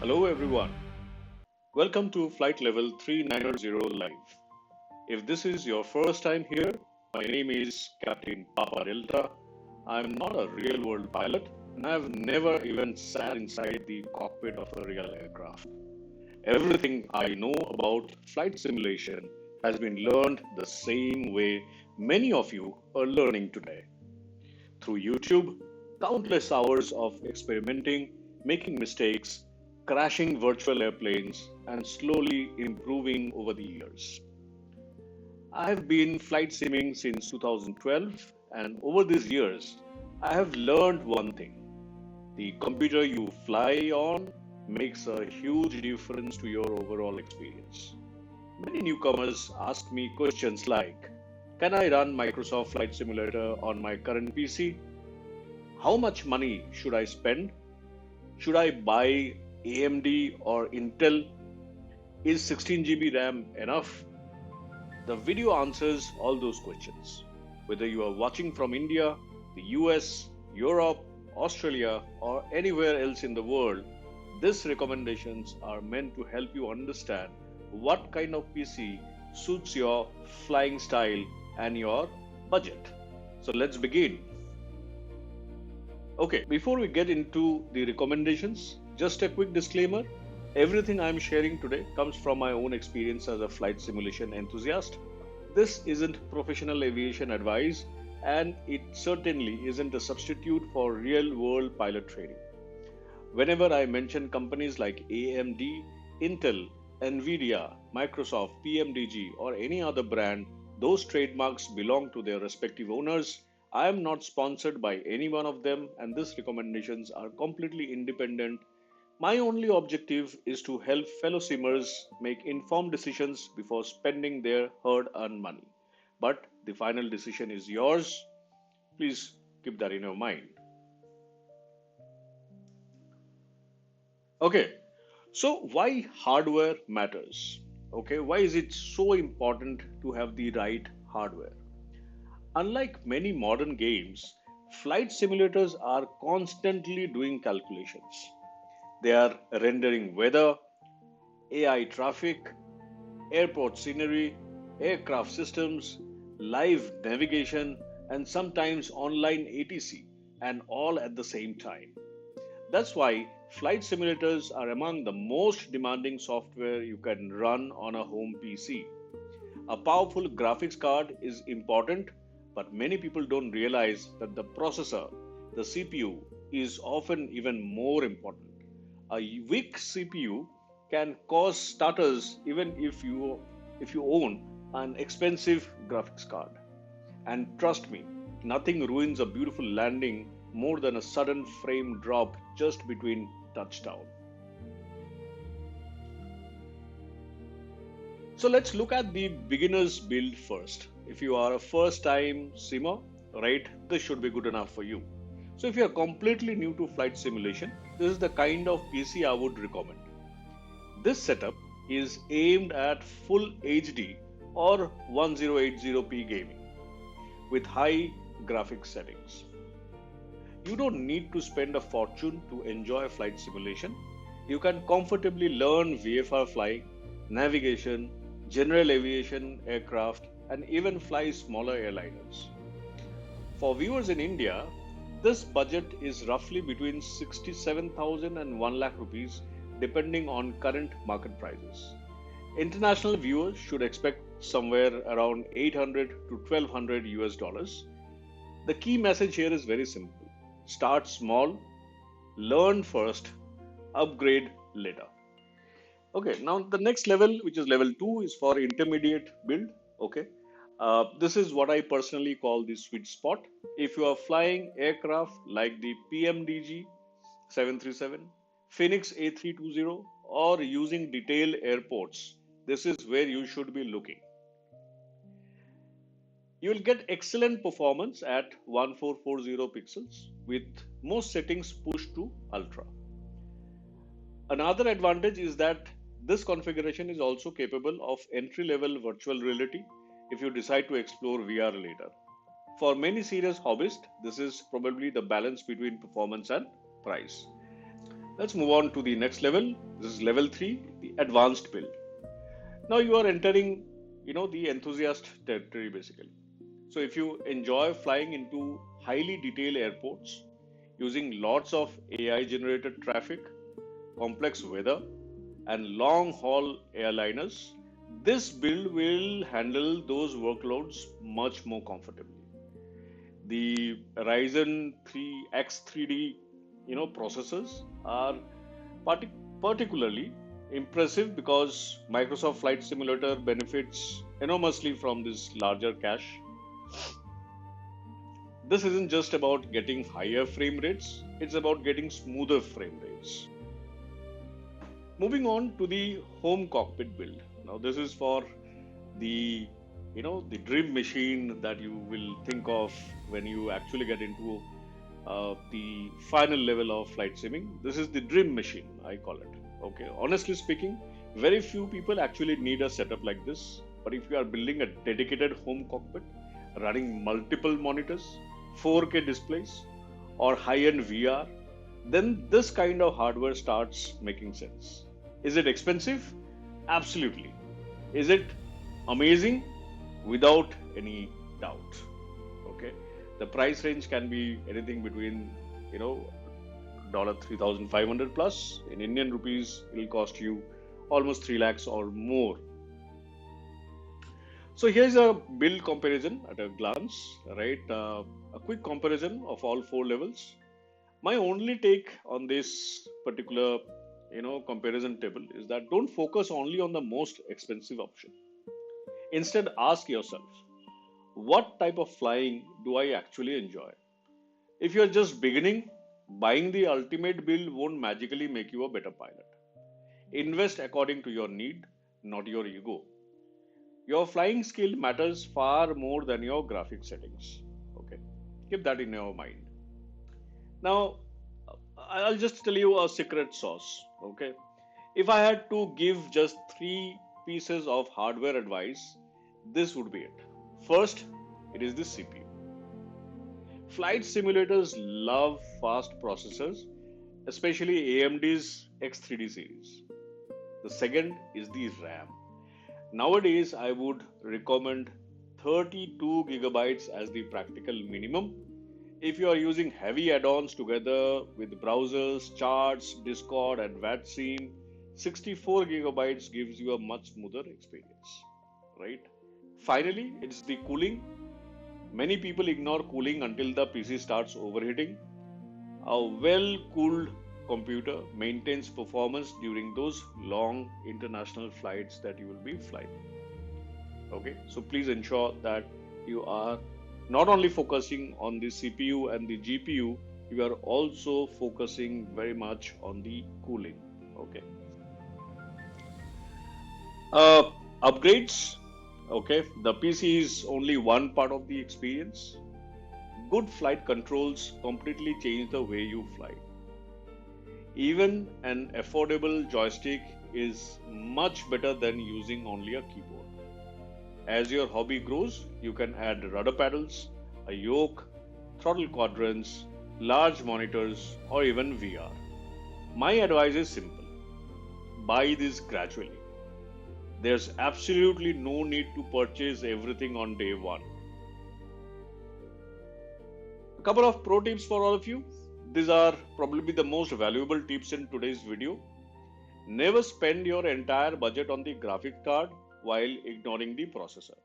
Hello everyone. Welcome to Flight Level 390 Live. If this is your first time here, my name is Captain Papa Delta. I'm not a real world pilot and I've never even sat inside the cockpit of a real aircraft. Everything I know about flight simulation has been learned the same way many of you are learning today. Through YouTube, countless hours of experimenting, making mistakes, crashing virtual airplanes, and slowly improving over the years. I have been flight simming since 2012, and over these years, I have learned one thing. The computer you fly on makes a huge difference to your overall experience. Many newcomers ask me questions like, can I run Microsoft Flight Simulator on my current PC? How much money should I spend? Should I buy AMD or Intel? Is 16 GB RAM enough? The video answers all those questions. Whether you are watching from India, the US, Europe, Australia, or anywhere else in the world, these recommendations are meant to help you understand what kind of PC suits your flying style and your budget. So let's begin. Okay, before we get into the recommendations, just a quick disclaimer. Everything I'm sharing today comes from my own experience as a flight simulation enthusiast. This isn't professional aviation advice, and it certainly isn't a substitute for real world pilot training. Whenever I mention companies like AMD, Intel, NVIDIA, Microsoft, PMDG, or any other brand, those trademarks belong to their respective owners. I am not sponsored by any one of them, and these recommendations are completely independent. My only objective is to help fellow simmers make informed decisions before spending their hard earned money. But the final decision is yours. Please keep that in your mind. Okay, so why hardware matters? Okay, why is it so important to have the right hardware? Unlike many modern games, flight simulators are constantly doing calculations. They are rendering weather, AI traffic, airport scenery, aircraft systems, live navigation, and sometimes online ATC, and all at the same time. That's why flight simulators are among the most demanding software you can run on a home PC. A powerful graphics card is important, but many people don't realize that the processor, the CPU, is often even more important. A weak CPU can cause stutters even if you own an expensive graphics card. And trust me, nothing ruins a beautiful landing more than a sudden frame drop just between touchdown. So let's look at the beginner's build first. If you are a first time simmer, right, this should be good enough for you. So if you are completely new to flight simulation, this is the kind of PC I would recommend. This setup is aimed at full HD or 1080p gaming with high graphics settings. You don't need to spend a fortune to enjoy flight simulation. You can comfortably learn VFR flying, navigation, general aviation aircraft, and even fly smaller airliners. For viewers in India, this budget is roughly between 67,000 and 1 lakh rupees depending on current market prices. International viewers should expect somewhere around 800 to 1200 US dollars. The key message here is very simple. Start small, learn first, upgrade later. Okay, now the next level, which is level 2, is for intermediate build. Okay, this is what I personally call the sweet spot. If you are flying aircraft like the PMDG 737, Phoenix A320, or using detailed airports, this is where you should be looking. You will get excellent performance at 1440 pixels with most settings pushed to ultra. Another advantage is that this configuration is also capable of entry-level virtual reality if you decide to explore VR later. For many serious hobbyists, this is probably the balance between performance and price. Let's move on to the next level. This is level 3, the advanced build. Now you are entering, the enthusiast territory basically. So if you enjoy flying into highly detailed airports using lots of AI generated traffic, complex weather, and long haul airliners, this build will handle those workloads much more comfortably. The Ryzen 3 X3D, processors are partic- particularly impressive because Microsoft Flight Simulator benefits enormously from this larger cache. This isn't just about getting higher frame rates, it's about getting smoother frame rates. Moving on to the home cockpit build. Now this is for the the dream machine that you will think of when you actually get into the final level of flight simming. This is the dream machine, I call it. Okay, honestly speaking, very few people actually need a setup like this. But if you are building a dedicated home cockpit running multiple monitors, 4K displays, or high-end VR, then this kind of hardware starts making sense. Is it expensive? Absolutely. Is it amazing? Without any doubt. Okay, the price range can be anything between you know 3,500 plus. In Indian rupees, it will cost you almost 3 lakhs or more. So here's a build comparison at a glance, right? A quick comparison of all 4 levels. My only take on this particular, comparison table is that don't focus only on the most expensive option. Instead, ask yourself, what type of flying do I actually enjoy? If you're just beginning, buying the ultimate build won't magically make you a better pilot. Invest according to your need, not your ego. Your flying skill matters far more than your graphic settings. Okay, keep that in your mind. Now, I'll just tell you a secret sauce. Okay, if I had to give just 3 pieces of hardware advice, this would be it. First, it is the CPU. Flight simulators love fast processors, especially AMD's X3D series. The second is the RAM. Nowadays, I would recommend 32 gigabytes as the practical minimum. If you are using heavy add-ons together with browsers, charts, Discord, and VATSIM, 64 gigabytes gives you a much smoother experience, right? Finally, it's the cooling. Many people ignore cooling until the PC starts overheating. A well cooled computer maintains performance during those long international flights that you will be flying. Okay, so please ensure that you are not only focusing on the CPU and the GPU, you are also focusing very much on the cooling. Okay, upgrades. Okay, the PC is only one part of the experience. Good flight controls completely change the way you fly. Even an affordable joystick is much better than using only a keyboard. As your hobby grows, you can add rudder paddles, a yoke, throttle quadrants, large monitors, or even VR. My advice is simple: buy this gradually. There's absolutely no need to purchase everything on day one. A couple of pro tips for all of you. These are probably the most valuable tips in today's video. Never spend your entire budget on the graphic card while ignoring the processor.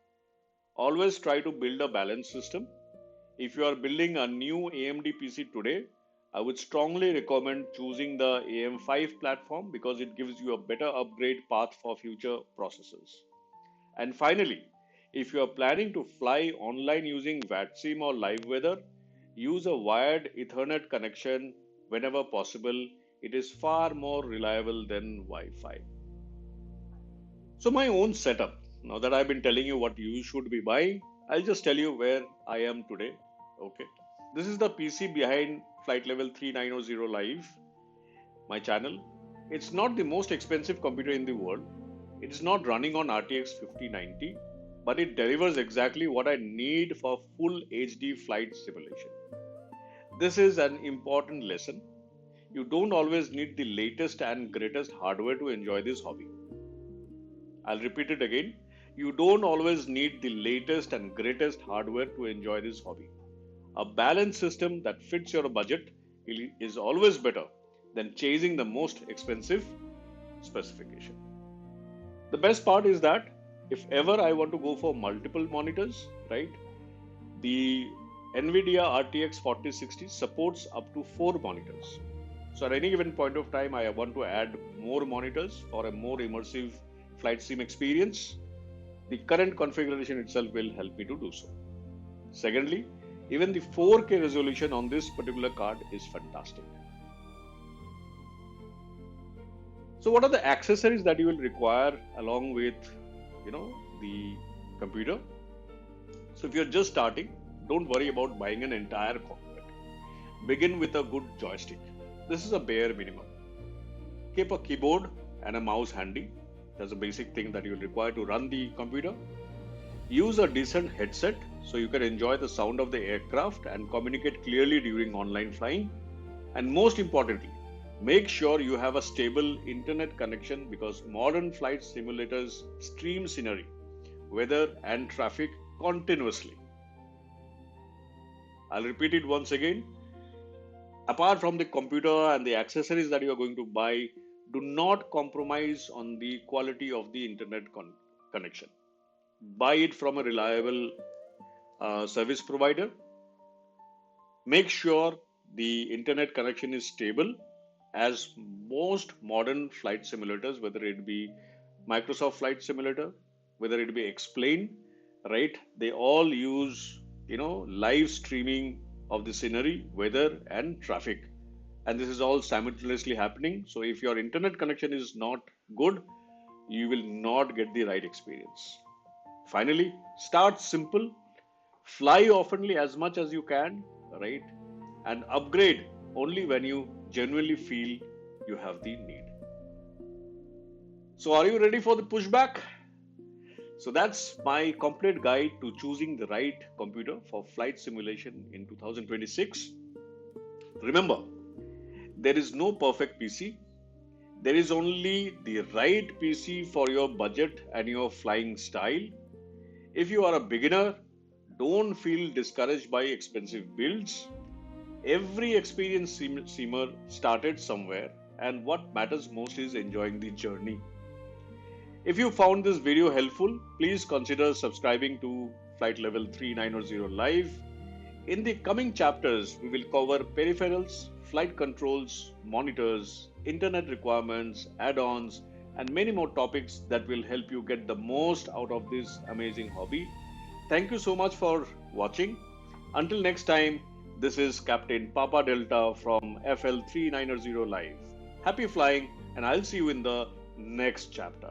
Always try to build a balanced system. If you are building a new AMD PC today, I would strongly recommend choosing the AM5 platform because it gives you a better upgrade path for future processors. And finally, if you are planning to fly online using VATSIM or live weather, use a wired Ethernet connection whenever possible. It is far more reliable than Wi Fi. So, my own setup. Now that I've been telling you what you should be buying, I'll just tell you where I am today. Okay. This is the PC behind Flight Level 3900 Live, my channel. It's not the most expensive computer in the world. It's not running on RTX 5090, but it delivers exactly what I need for full HD flight simulation. This is an important lesson. You don't always need the latest and greatest hardware to enjoy this hobby. I'll repeat it again. You don't always need the latest and greatest hardware to enjoy this hobby. A balanced system that fits your budget is always better than chasing the most expensive specification. The best part is that if ever I want to go for multiple monitors, right, the NVIDIA RTX 4060 supports up to 4 monitors. So at any given point of time, I want to add more monitors for a more immersive flight sim experience. The current configuration itself will help me to do so. Secondly, even the 4K resolution on this particular card is fantastic. So what are the accessories that you will require along with, the computer? So if you're just starting, don't worry about buying an entire cockpit. Begin with a good joystick. This is a bare minimum. Keep a keyboard and a mouse handy. That's a basic thing that you'll require to run the computer. Use a decent headset so you can enjoy the sound of the aircraft and communicate clearly during online flying. And most importantly, make sure you have a stable internet connection because modern flight simulators stream scenery, weather, and traffic continuously. I'll repeat it once again. Apart from the computer and the accessories that you are going to buy, do not compromise on the quality of the internet connection. Buy it from a reliable service provider. Make sure the internet connection is stable, as most modern flight simulators, whether it be Microsoft Flight Simulator, whether it be Explain, right? They all use, live streaming of the scenery, weather, and traffic. And this is all simultaneously happening. So if your internet connection is not good, you will not get the right experience. Finally, start simple, fly oftenly as much as you can, right? And upgrade only when you genuinely feel you have the need. So are you ready for the pushback? So that's my complete guide to choosing the right computer for flight simulation in 2026. Remember, there is no perfect PC. There is only the right PC for your budget and your flying style. If you are a beginner, don't feel discouraged by expensive builds. Every experienced simmer started somewhere, and what matters most is enjoying the journey. If you found this video helpful, please consider subscribing to Flight Level 390 Live. In the coming chapters, we will cover peripherals, flight controls, monitors, internet requirements, add-ons, and many more topics that will help you get the most out of this amazing hobby. Thank you so much for watching. Until next time, this is Captain Papa Delta from FL 390 Live. Happy flying, and I'll see you in the next chapter.